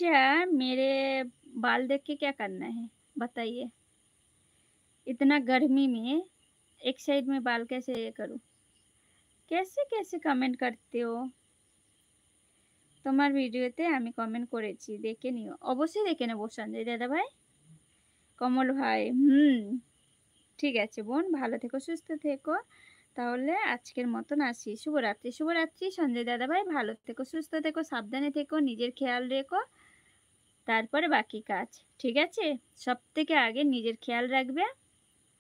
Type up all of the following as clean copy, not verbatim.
अच्छा, मेरे बाल देख के क्या करना है? बताइए। इतना गर्मी में एक साइड में बाल कैसे ये करूँ? कैसे-कैसे कमेंट करते हो? তোমার ভিডিওতে আমি কমেন্ট করেছি। দেখে নিও। অবশ্যই দেখে নেব সঞ্জয় দাদাভাই। কমল ভাই, ঠিক আছে বোন, ভালো থেকো, সুস্থ থেকো। তাহলে আজকের মতন আসি। শুভরাত্রি। শুভরাত্রি সঞ্জয় দাদাভাই। ভালো থেকো, সুস্থ থেকো, সাবধানে থেকো, নিজের খেয়াল রেখো। তারপরে বাকি কাজ। ঠিক আছে? সবথেকে আগে নিজের খেয়াল রাখবে।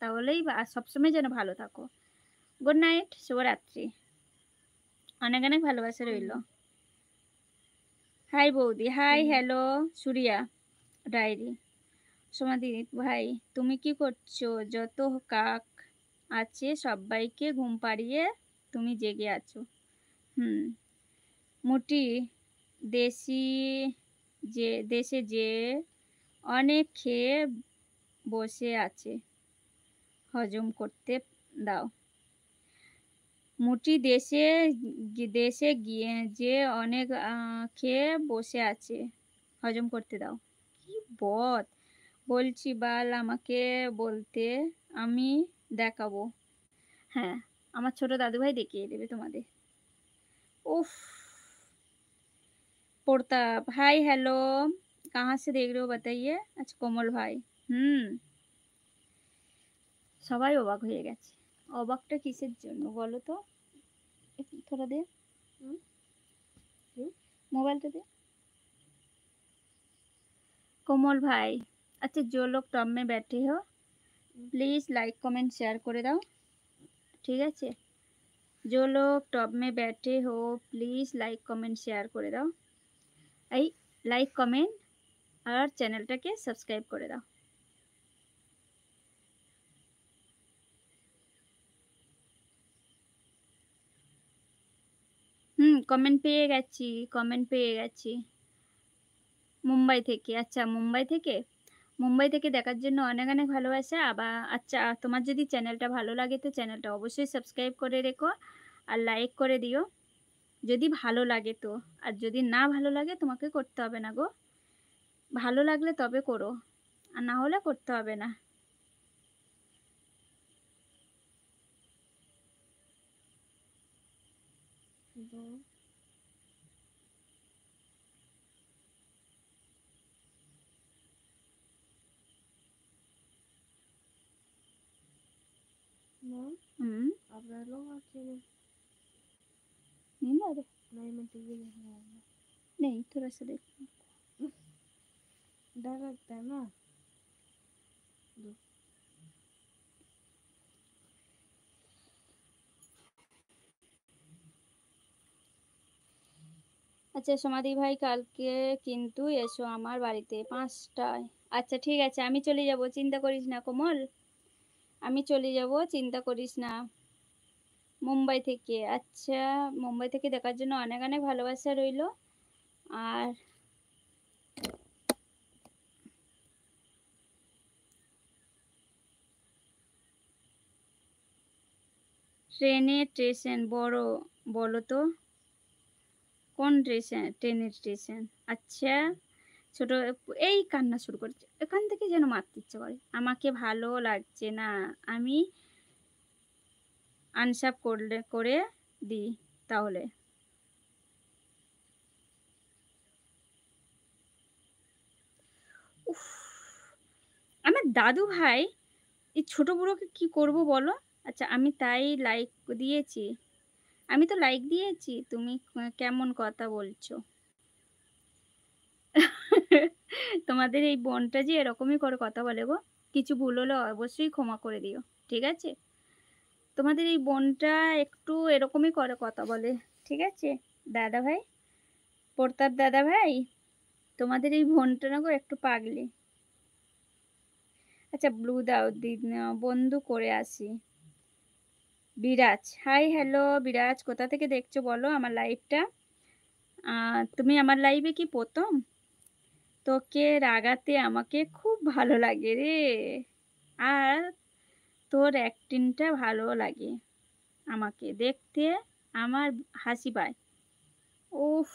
তাহলেই বা সবসময় যেন ভালো থাকো। গুড নাইট, শুভরাত্রি। অনেক, অনেক ভালোবাসা রইলো। হাই বৌদি, হাই, হ্যালো, সুরিয়া ডায়েরি। সমাধি ভাই, তুমি কি করছো? যত কাক আছে সব্বাইকে ঘুম পাড়িয়ে তুমি জেগে আছো। হুম, মোটি দেশি দেশে যে অনেক খেয়ে বসে আছে, হজম করতে দাও। মুটি দেশে গিয়ে যে অনেক খেয়ে বসে আছে, হজম করতে দাও। কি বদ! বলছি বাল আমাকে বলতে, আমি দেখাবো। হ্যাঁ, আমার ছোট দাদুভাই দেখিয়ে দেবে তোমাদের। উফ! প্রতাপ, हाय हेलो, कहाँ से देख रहे हो बताइए? আচ্ছা কোমল ভাই। হুম, সবাই অবাক হয়ে গেছে। অবাকটা কিসের জন্য বলো তো? थोड़ा दे। मोबाइल तो दे। कोमल भाई, अच्छा जो लोग टॉप में बैठे हो प्लीज लाइक कमेंट शेयर করে দাও। ঠিক আছে? जो लोग टॉप में बैठे हो प्लीज लाइक कमेंट शेयर করে দাও। এই লাইক কমেন্ট আর চ্যানেলটাকে সাবস্ক্রাইব করে দাও। কমেন্ট পেয়ে গেছি, কমেন্ট পেয়ে গেছি। মুম্বাই থেকে। আচ্ছা মুম্বাই থেকে দেখার জন্য অনেক, অনেক ভালোবাসা। আচ্ছা তোমার যদি চ্যানেলটা ভালো লাগে তো চ্যানেলটা অবশ্যই সাবস্ক্রাইব করে রেখো আর লাইক করে দিও। যদি ভালো লাগে তো। আর যদি না ভালো লাগে তোমাকে করতে হবে না গো। ভালো লাগলে তবে করো। আর না হলে করতে হবে না। হুম। नींद आ रही? नहीं, थोड़ा सा देखो। আচ্ছা সমাধি ভাই কালকে কিন্তু এসো আমার বাড়িতে ৫টায়। আচ্ছা ঠিক আছে আমি চলে যাব, চিন্তা করিস না কোমল। আমি চলে যাব, চিন্তা করিস না। মুম্বাই থেকে। আচ্ছা মুম্বাই থেকে দেখার জন্য অনেক, অনেক ভালোবাসা রইলো। আর ট্রেনের স্টেশন বলো তো? কোন ট্রেনের স্টেশন? আচ্ছা ছোট এই কান্না শুরু করেছে। এখান থেকে যেন মারতে ইচ্ছে করে। আমাকে ভালো লাগছে না। আমি আনসাপ করে দিই তাহলে। উফ! আমার দাদু ভাই এই ছোট বুড়োকে কি করব বলো? আচ্ছা আমি তাই লাইক দিয়েছি। আমি তো লাইক দিয়েছি। তুমি কেমন কথা বলছো? তোমাদের এই বোনটা যে এরকমই করে কথা বলে গো। কিছু ভুল হলে অবশ্যই ক্ষমা করে দিও। ঠিক আছে? তোমাদের এই বোনটা একটু এরকমই করে কথা বলে। ঠিক আছে? দাদাভাই, প্রতাপ দাদাভাই, তোমাদের এই বোনটা না গো একটু পাগলি। আচ্ছা ব্লু দাও বন্ধু করে আসি। বিরাজ, হাই হ্যালো বিরাজ, কোথা থেকে দেখছো বলো আমার লাইভটা? তুমি আমার লাইভে কি ১ম? তোকে রাগাতে আমাকে খুব ভালো লাগে রে। আর তোর অ্যাক্টিংটা ভালো লাগে আমাকে। দেখতে আমার হাসি পায়। উফ!